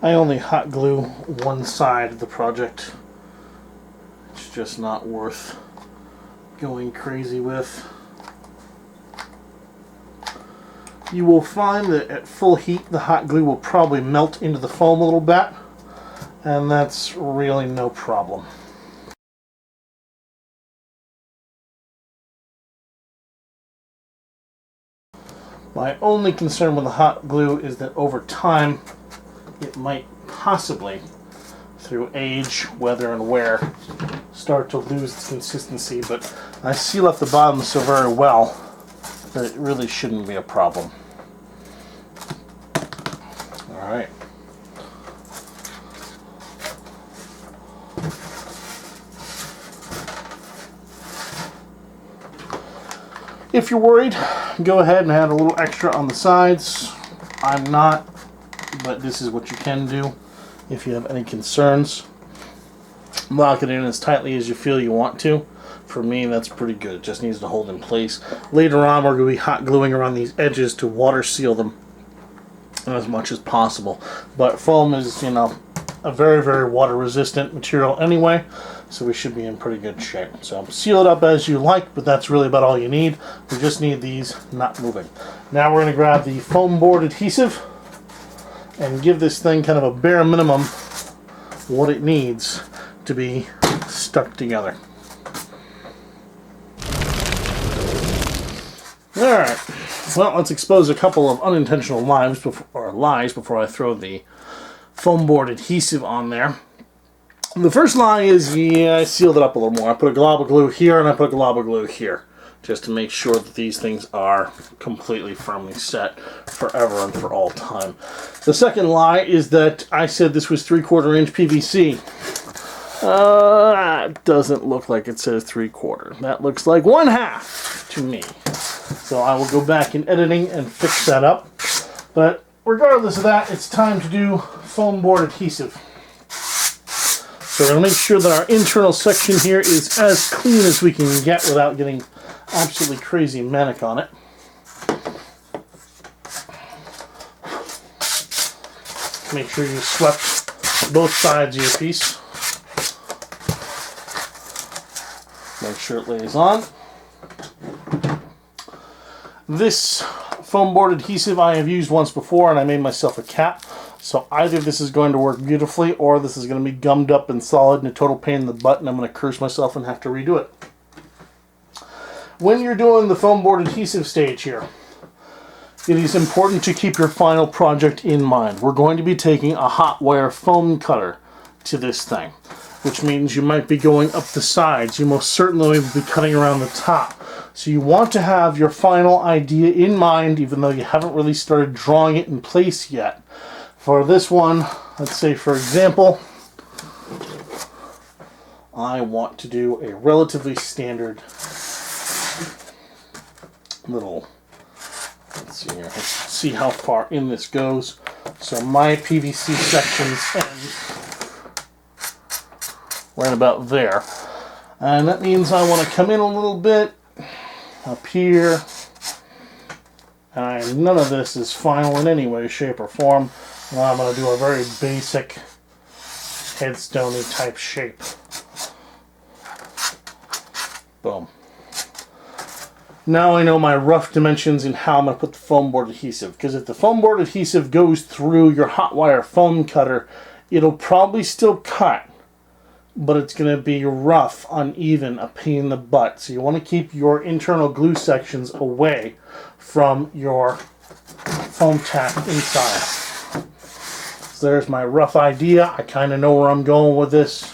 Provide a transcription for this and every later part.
I only hot glue one side of the project. It's just not worth going crazy with. You will find that at full heat the hot glue will probably melt into the foam a little bit, and that's really no problem. My only concern with the hot glue is that over time it might possibly, through age, weather, and wear, start to lose its consistency, but I seal up the bottom so very well that it really shouldn't be a problem. Alright. If you're worried, go ahead and add a little extra on the sides. I'm not, but this is what you can do if you have any concerns. Lock it in as tightly as you feel you want to. For me, that's pretty good. It just needs to hold in place. Later on, we're going to be hot gluing around these edges to water seal them as much as possible. But foam is, you know, a very, very water resistant material anyway, so we should be in pretty good shape. So seal it up as you like, but that's really about all you need. We just need these not moving. Now we're going to grab the foam board adhesive and give this thing kind of a bare minimum what it needs to be stuck together. Alright, well, let's expose a couple of unintentional lies before I throw the foam board adhesive on there. The first lie is, yeah, I sealed it up a little more. I put a glob of glue here and I put a glob of glue here, just to make sure that these things are completely firmly set forever and for all time. The second lie is that I said this was 3/4 inch PVC. It doesn't look like it says 3/4. That looks like 1/2 to me. So I will go back in editing and fix that up. But regardless of that, it's time to do foam board adhesive. So we're going to make sure that our internal section here is as clean as we can get without getting absolutely crazy manic on it. Make sure you swept both sides of your piece. Make sure it lays on. This foam board adhesive I have used once before, and I made myself a cap. So either this is going to work beautifully, or this is going to be gummed up and solid and a total pain in the butt, and I'm going to curse myself and have to redo it. When you're doing the foam board adhesive stage here, it is important to keep your final project in mind. We're going to be taking a hot wire foam cutter to this thing, which means you might be going up the sides. You most certainly will be cutting around the top. So you want to have your final idea in mind, even though you haven't really started drawing it in place yet. For this one, let's say for example, I want to do a relatively standard little, let's see here, let's see how far in this goes. So my PVC sections end right about there. And that means I want to come in a little bit up here. And none of this is final in any way, shape, or form. Well, I'm going to do a very basic headstone-y type shape. Boom. Now I know my rough dimensions and how I'm going to put the foam board adhesive. Because if the foam board adhesive goes through your hot wire foam cutter, it'll probably still cut, but it's going to be rough, uneven, a pain in the butt. So you want to keep your internal glue sections away from your foam tack inside. So there's my rough idea. I kind of know where I'm going with this.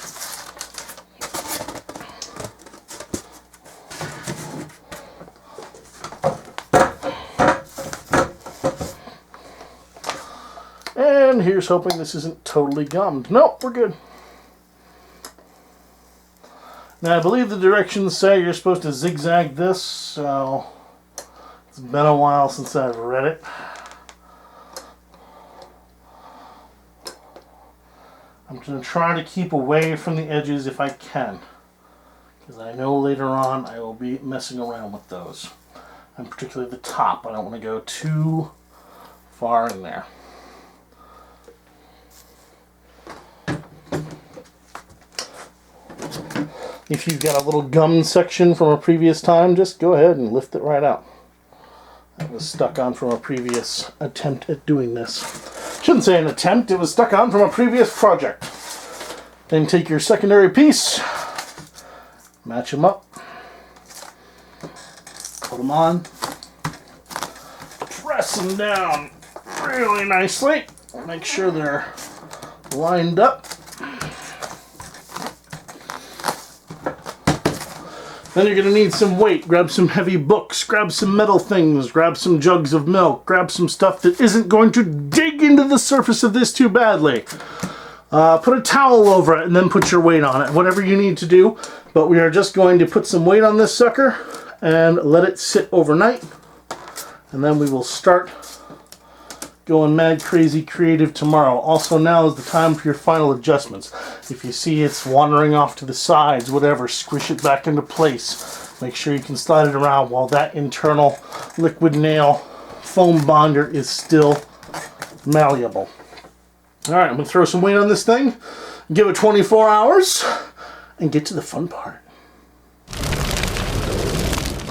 And here's hoping this isn't totally gummed. Nope, we're good. Now I believe the directions say you're supposed to zigzag this, so it's been a while since I've read it. I'm going to try to keep away from the edges if I can, because I know later on I will be messing around with those. And particularly the top, I don't want to go too far in there. If you've got a little gum section from a previous time, just go ahead and lift it right out. That was stuck on from a previous attempt at doing this. Shouldn't say an attempt, it was stuck on from a previous project. Then take your secondary piece, match them up, put them on, press them down really nicely, make sure they're lined up. Then you're going to need some weight. Grab some heavy books, grab some metal things, grab some jugs of milk, grab some stuff that isn't going to dig into the surface of this too badly. Put a towel over it and then put your weight on it. Whatever you need to do. But we are just going to put some weight on this sucker and let it sit overnight. And then we will start going mad crazy creative tomorrow. Also, now is the time for your final adjustments. If you see it's wandering off to the sides, whatever, squish it back into place. Make sure you can slide it around while that internal liquid nail foam bonder is still malleable. Alright, I'm going to throw some weight on this thing, give it 24 hours, and get to the fun part.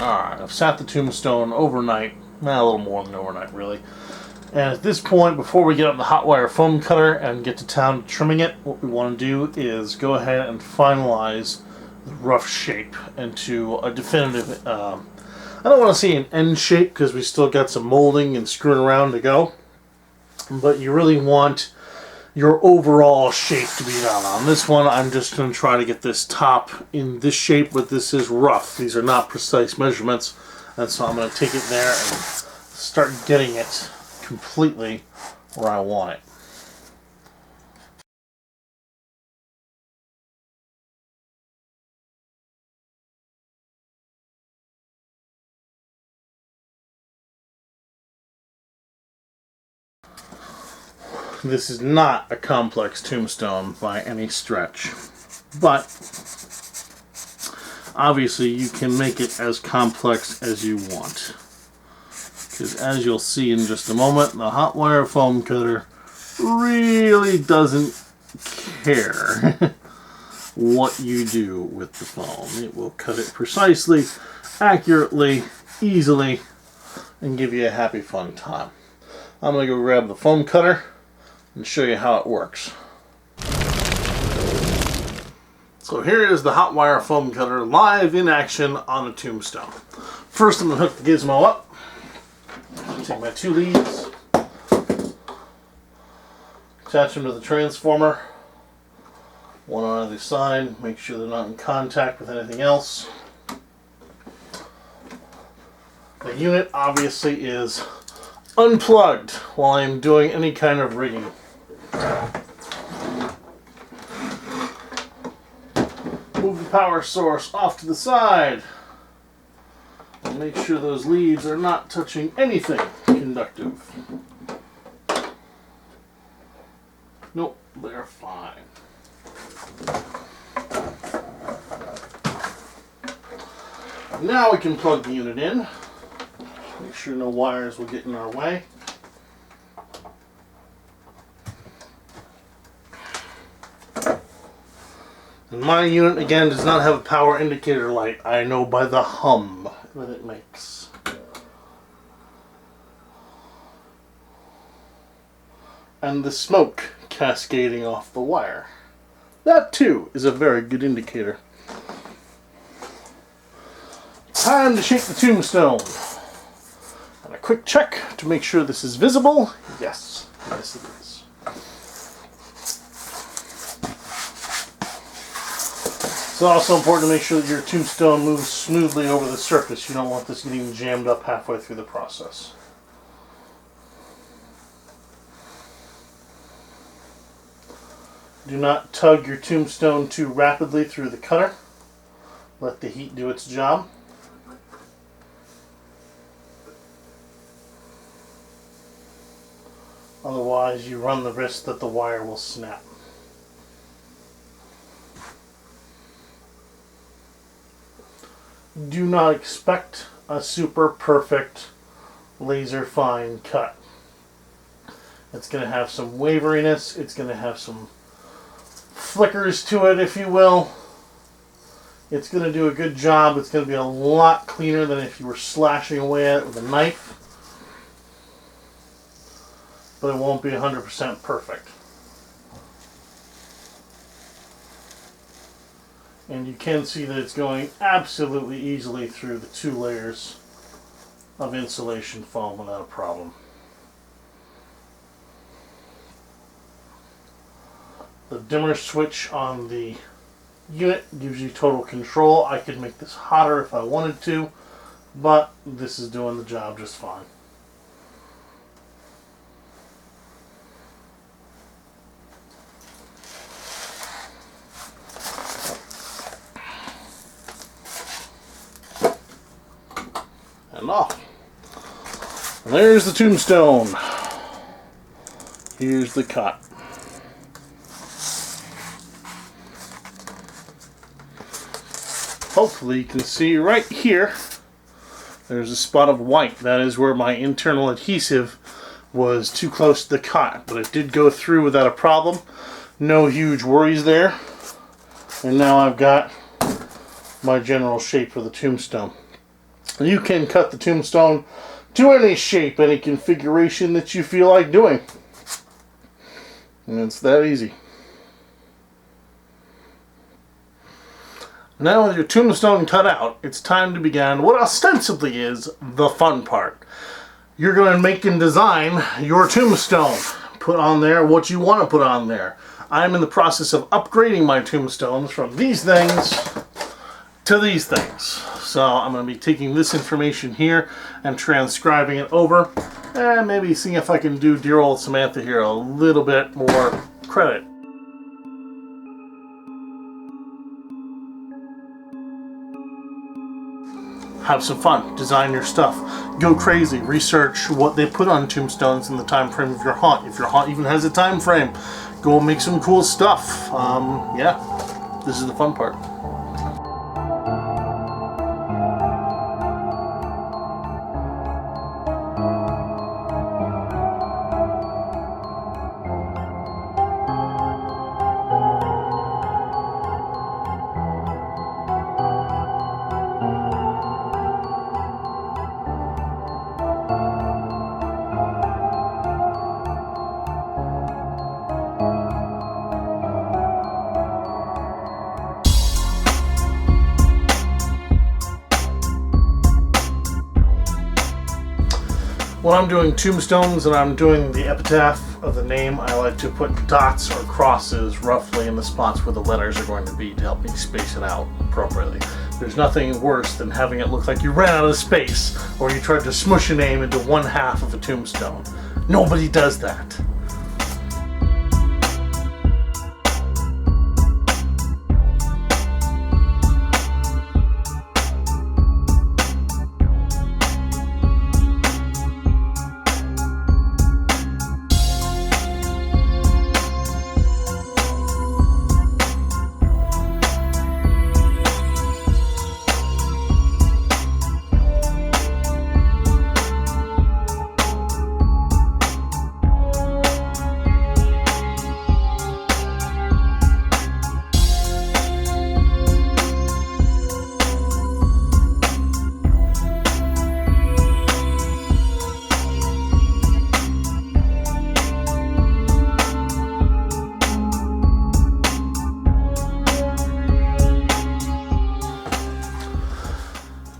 Alright, I've sat the tombstone overnight. A little more than overnight, really. And at this point, before we get up the hot wire foam cutter and get to town trimming it, what we want to do is go ahead and finalize the rough shape into a definitive, I don't want to say an end shape because we still got some molding and screwing around to go, but you really want your overall shape to be done. On this one, I'm just going to try to get this top in this shape, but this is rough. These are not precise measurements, and so I'm going to take it there and start getting it completely where I want it. This is not a complex tombstone by any stretch, but obviously you can make it as complex as you want. Because as you'll see in just a moment, the hot wire foam cutter really doesn't care what you do with the foam. It will cut it precisely, accurately, easily, and give you a happy, fun time. I'm going to go grab the foam cutter and show you how it works. So here is the hot wire foam cutter live in action on a tombstone. First I'm going to hook the gizmo up. Take my 2 leads, attach them to the transformer, one on either side, make sure they're not in contact with anything else. The unit obviously is unplugged while I'm doing any kind of rigging. Move the power source off to the side. And make sure those leads are not touching anything conductive. Nope, they're fine. Now we can plug the unit in. Make sure no wires will get in our way. And my unit, again, does not have a power indicator light. I know by the hum that it makes. And the smoke cascading off the wire. That, too, is a very good indicator. Time to shape the tombstone. And a quick check to make sure this is visible. Yes, yes it is. It's also important to make sure that your tombstone moves smoothly over the surface. You don't want this getting jammed up halfway through the process. Do not tug your tombstone too rapidly through the cutter. Let the heat do its job. Otherwise, you run the risk that the wire will snap. Do not expect a super perfect laser fine cut. It's going to have some waveriness, it's going to have some flickers to it, if you will. It's going to do a good job. It's going to be a lot cleaner than if you were slashing away at it with a knife. But it won't be 100% perfect. And you can see that it's going absolutely easily through the 2 layers of insulation foam without a problem. The dimmer switch on the unit gives you total control. I could make this hotter if I wanted to, but this is doing the job just fine. And off. And there's the tombstone. Here's the cut. Hopefully you can see right here, there's a spot of white. That is where my internal adhesive was too close to the cut, but it did go through without a problem. No huge worries there. And now I've got my general shape for the tombstone. You can cut the tombstone to any shape, any configuration that you feel like doing. And it's that easy. Now with your tombstone cut out, it's time to begin what ostensibly is the fun part. You're going to make and design your tombstone. Put on there what you want to put on there. I'm in the process of upgrading my tombstones from these things to these things. So I'm going to be taking this information here and transcribing it over, and maybe seeing if I can do dear old Samantha here a little bit more credit. Have some fun, design your stuff, go crazy, research what they put on tombstones in the time frame of your haunt. If your haunt even has a time frame, go make some cool stuff. Yeah, this is the fun part. When I'm doing tombstones and I'm doing the epitaph of the name, I like to put dots or crosses roughly in the spots where the letters are going to be to help me space it out appropriately. There's nothing worse than having it look like you ran out of space or you tried to smush a name into one half of a tombstone. Nobody does that.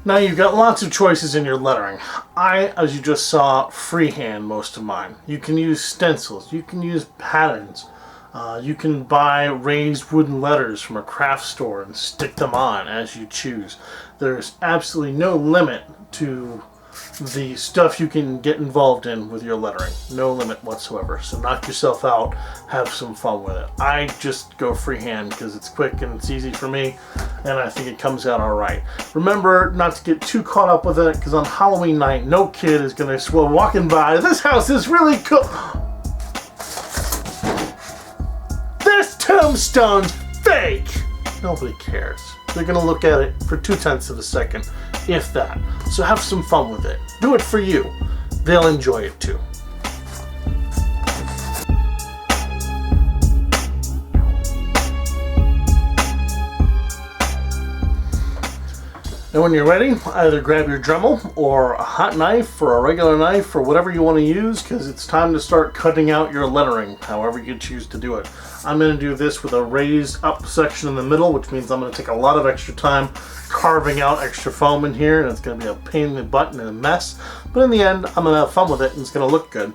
Now you've got lots of choices in your lettering. I, as you just saw, freehand most of mine. You can use stencils, you can use patterns, you can buy raised wooden letters from a craft store and stick them on as you choose. There's absolutely no limit to the stuff you can get involved in with your lettering. No limit whatsoever. So knock yourself out, have some fun with it. I just go freehand because it's quick and it's easy for me, and I think it comes out alright. Remember not to get too caught up with it, because on Halloween night, no kid is going to walking by, this house is really cool. This tombstone's fake! Nobody cares. They're going to look at it for 0.2 of a second, if that. So have some fun with it. Do it for you. They'll enjoy it too. And when you're ready, either grab your Dremel or a hot knife or a regular knife or whatever you want to use, because it's time to start cutting out your lettering, however you choose to do it. I'm going to do this with a raised up section in the middle, which means I'm going to take a lot of extra time carving out extra foam in here, and it's going to be a pain in the butt and a mess. But in the end, I'm going to have fun with it, and it's going to look good.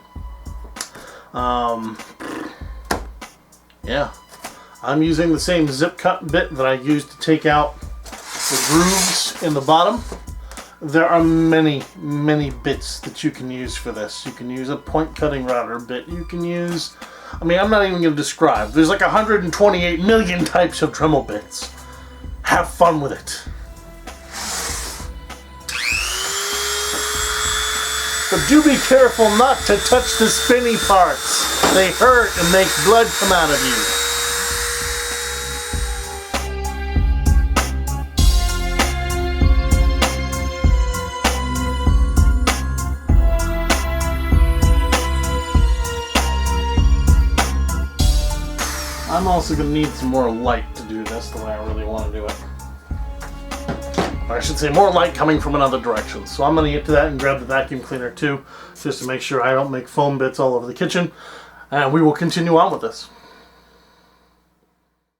Yeah. I'm using the same zip cut bit that I used to take out the grooves in the bottom. There are many bits that you can use for this. You can use a point cutting router bit. You can use, I mean, I'm not even going to describe. There's like 128 million types of Dremel bits. Have fun with it. But do be careful not to touch the spinny parts. They hurt and make blood come out of you. I'm also going to need some more light to do this the way I really want to do it. Or I should say more light coming from another direction. So I'm going to get to that and grab the vacuum cleaner too, just to make sure I don't make foam bits all over the kitchen. And we will continue on with this.